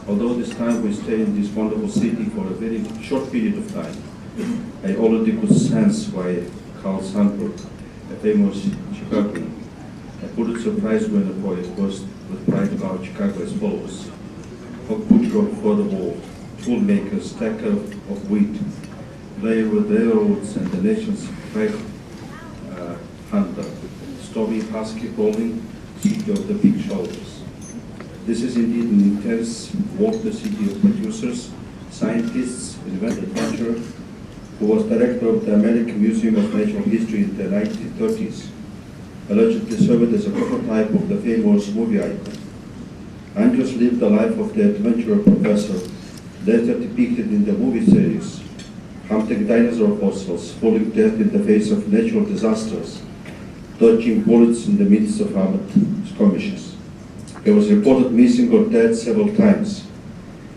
Although this time we stay in this wonderful city for a very short period of time, I already could sense why Carl Sandburg, a famous Chicagoan, a Pulitzer Prize winner poet, was with pride about Chicago as follows: Hog butcher for the wall, toolmaker, stacker of wheat, player with railroads and the nation's pride hunter, stormy husky bowling, city of the big shoulders. This is indeed an intense, water city of producers, scientists, adventurer, who was director of the American Museum of Natural History in the 1930s, allegedly served as a prototype of the famous movie icon. Andrews lived the life of the adventurer professor, later depicted in the movie series, hunting dinosaur fossils, falling dead in the face of natural disasters, dodging bullets in the midst of armored skirmishes. He was reported missing or dead several times.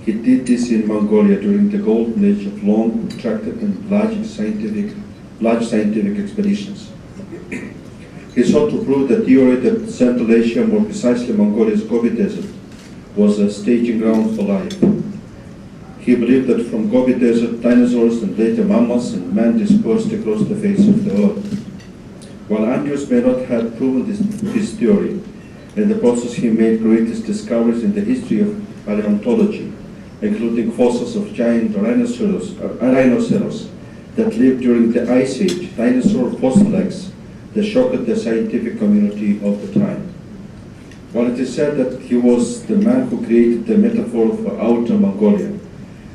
He did this in Mongolia during the golden age of long, protracted, and large scientific expeditions. He sought to prove the theory that Central Asia, more precisely Mongolia's Gobi Desert, was a staging ground for life. He believed that from Gobi Desert, dinosaurs and later mammals and man dispersed across the face of the earth. While Andrews may not have proven this theory, in the process he made greatest discoveries in the history of paleontology, including fossils of giant rhinoceros that lived during the Ice Age, dinosaur fossil eggs that shocked the scientific community of the time. While it is said that he was the man who created the metaphor for Outer Mongolia,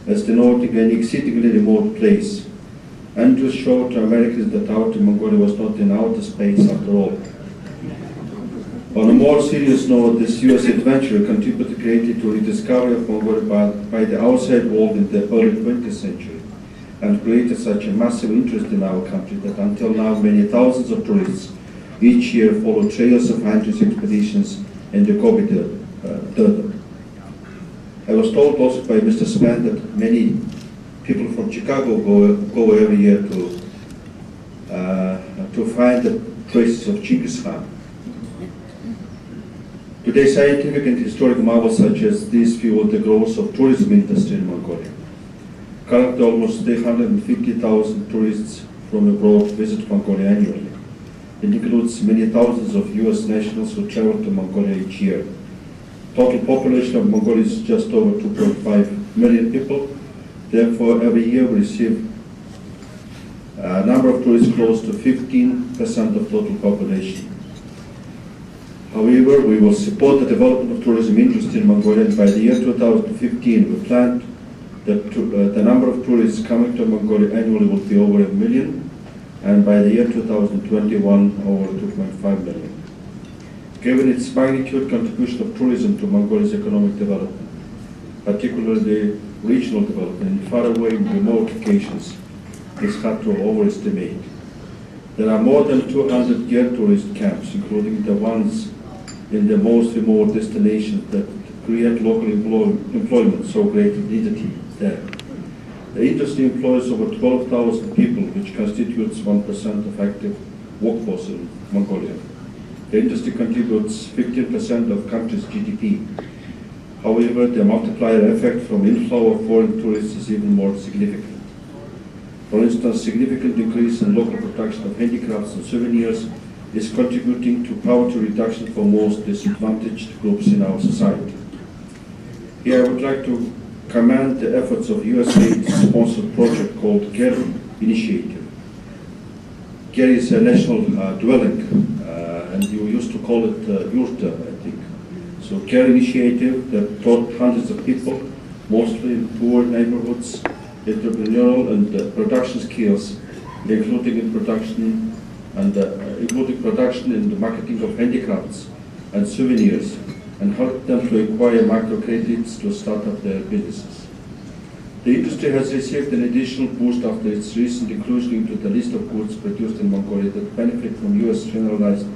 as denoting an exceedingly remote place, Andrews showed to Americans that Outer Mongolia was not in outer space after all. On a more serious note, this US adventurer contributed greatly to the discovery of Mongolia by the outside world in the early 20th century, and created such a massive interest in our country that until now many thousands of tourists each year follow trails of Andrews expeditions in the Gobi Desert. I was told also by Mr. Span that many people from Chicago go every year to find the traces of Genghis Khan. Today, scientific and historic marvels such as these fuel the growth of tourism industry in Mongolia. Currently, almost 350,000 tourists from abroad visit Mongolia annually. It includes many thousands of US nationals who travel to Mongolia each year. Total population of Mongolia is just over 2.5 million people. Therefore, every year we receive a number of tourists close to 15% of total population. However, we will support the development of tourism industry in Mongolia, and by the year 2015, we planned that the number of tourists coming to Mongolia annually will be over 1 million, and by the year 2021, over 2.5 million. Given its magnitude, contribution of tourism to Mongolia's economic development, particularly regional development in faraway and remote locations, is hard to overestimate. There are more than 200 gear tourist camps, including the ones in the most remote destinations that create local employment, so great leadership there. The industry employs over 12,000 people, which constitutes 1% of active workforce in Mongolia. The industry contributes 15% of country's GDP. However, the multiplier effect from inflow of foreign tourists is even more significant. For instance, significant increase in local production of handicrafts and souvenirs is contributing to poverty reduction for most disadvantaged groups in our society. Here I would like to commend the efforts of USAID-sponsored project called GER Initiative. GER is a national dwelling, and you used to call it yurta, I think. So GER Initiative that taught hundreds of people, mostly in poor neighborhoods, entrepreneurial and production skills, including production in the marketing of handicrafts and souvenirs, and helped them to acquire microcredits to start up their businesses. The industry has received an additional boost after its recent inclusion into the list of goods produced in Mongolia that benefit from US generalized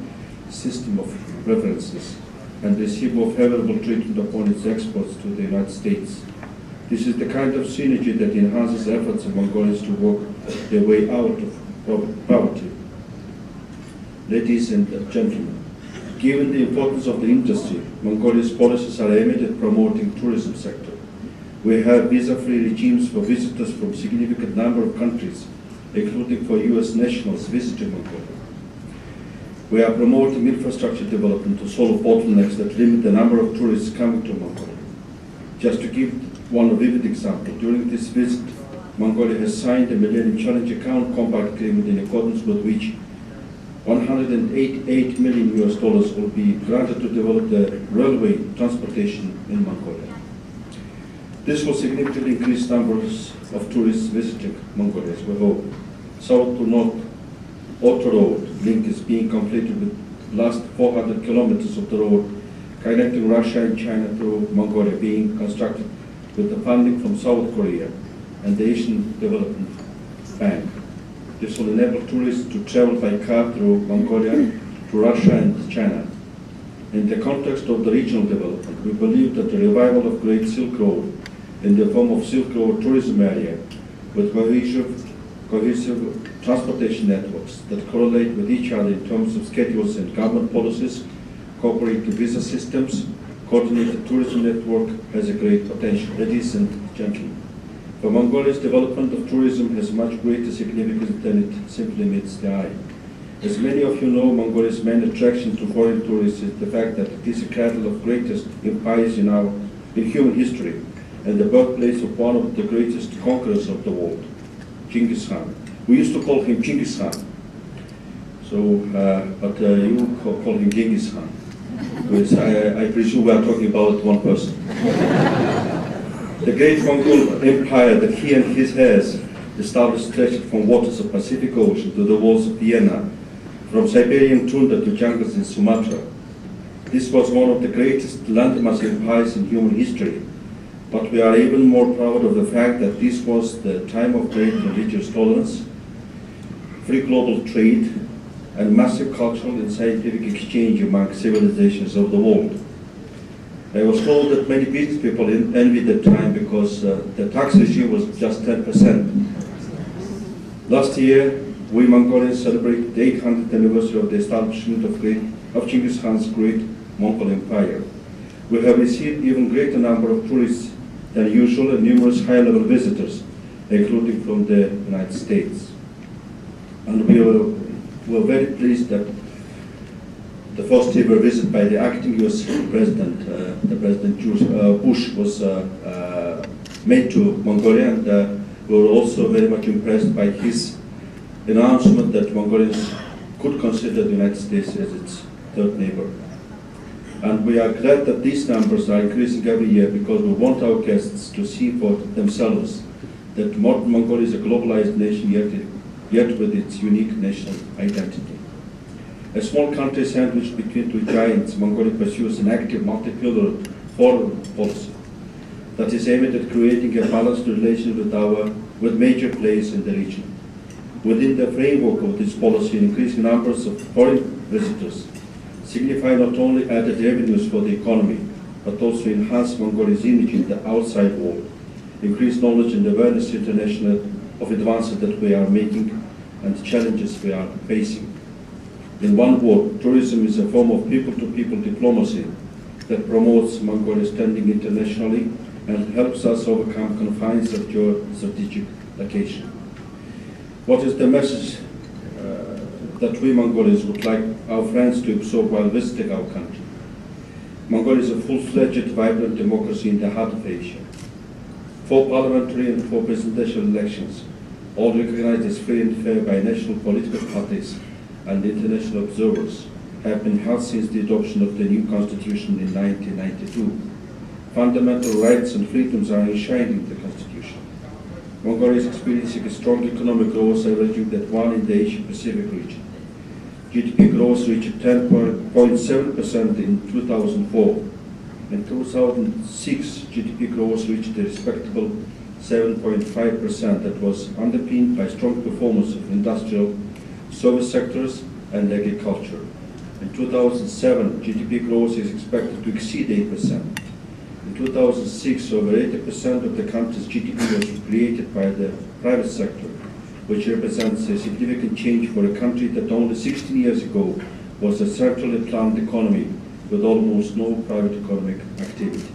system of preferences and receive more favorable treatment upon its exports to the United States. This is the kind of synergy that enhances efforts of Mongolians to work their way out of poverty. Ladies and gentlemen, given the importance of the industry, Mongolia's policies are aimed at promoting tourism sector. We have visa-free regimes for visitors from a significant number of countries, including for US nationals visiting Mongolia. We are promoting infrastructure development to solve bottlenecks that limit the number of tourists coming to Mongolia. Just to give one vivid example, during this visit, Mongolia has signed a Millennium Challenge Account Compact Agreement in accordance with which $188 million will be granted to develop the railway transportation in Mongolia. This will significantly increase numbers of tourists visiting Mongolia, as we hope. South to north auto road link is being completed with the last 400 kilometers of the road connecting Russia and China to Mongolia being constructed with the funding from South Korea and the Asian Development Bank. This will enable tourists to travel by car through Mongolia to Russia and China. In the context of the regional development, we believe that the revival of Great Silk Road in the form of Silk Road tourism area with cohesive transportation networks that correlate with each other in terms of schedules and government policies, cooperative visa systems, coordinated tourism network has a great potential. Ladies and gentlemen, for Mongolia's development of tourism has much greater significance than it simply meets the eye. As many of you know, Mongolia's main attraction to foreign tourists is the fact that it is a cradle of greatest empires in human history and the birthplace of one of the greatest conquerors of the world, Genghis Khan. We used to call him Genghis Khan, but you call him Genghis Khan, because I presume we are talking about one person. The great Mongol Empire that he and his heirs established stretched from waters of Pacific Ocean to the walls of Vienna, from Siberian tundra to jungles in Sumatra. This was one of the greatest landmass empires in human history, but we are even more proud of the fact that this was the time of great religious tolerance, free global trade, and massive cultural and scientific exchange among civilizations of the world. I was told that many business people envied the time because the tax regime was just 10%. Last year, we Mongolians celebrated the 800th anniversary of the establishment of Genghis Khan's great Mongol Empire. We have received even greater number of tourists than usual and numerous high-level visitors, including from the United States. And we were very pleased that the first ever visit by the acting US President, President Bush, was made to Mongolia, and we were also very much impressed by his announcement that Mongolians could consider the United States as its third neighbor. And we are glad that these numbers are increasing every year because we want our guests to see for themselves that modern Mongolia is a globalized nation, yet with its unique national identity. A small country sandwiched between two giants, Mongolia pursues an active multi-pillar foreign policy that is aimed at creating a balanced relation with major players in the region. Within the framework of this policy, increasing numbers of foreign visitors signify not only added revenues for the economy, but also enhance Mongolia's image in the outside world, increase knowledge and awareness international of advances that we are making and the challenges we are facing. In one word, tourism is a form of people-to-people diplomacy that promotes Mongolia's standing internationally and helps us overcome confines of geostrategic location. What is the message that we Mongolians would like our friends to absorb while visiting our country? Mongolia is a full-fledged, vibrant democracy in the heart of Asia. 4 parliamentary and 4 presidential elections, all recognized as free and fair by national political parties and international observers, have been held since the adoption of the new constitution in 1992. Fundamental rights and freedoms are enshrined in the constitution. Mongolia is experiencing a strong economic growth, averaging that one in the Asia-Pacific region. GDP growth reached 10.7% in 2004. In 2006, GDP growth reached a respectable 7.5% that was underpinned by strong performance of industrial, service sectors, and agriculture. In 2007, GDP growth is expected to exceed 8%. In 2006, over 80% of the country's GDP was created by the private sector, which represents a significant change for a country that only 16 years ago was a centrally planned economy with almost no private economic activity.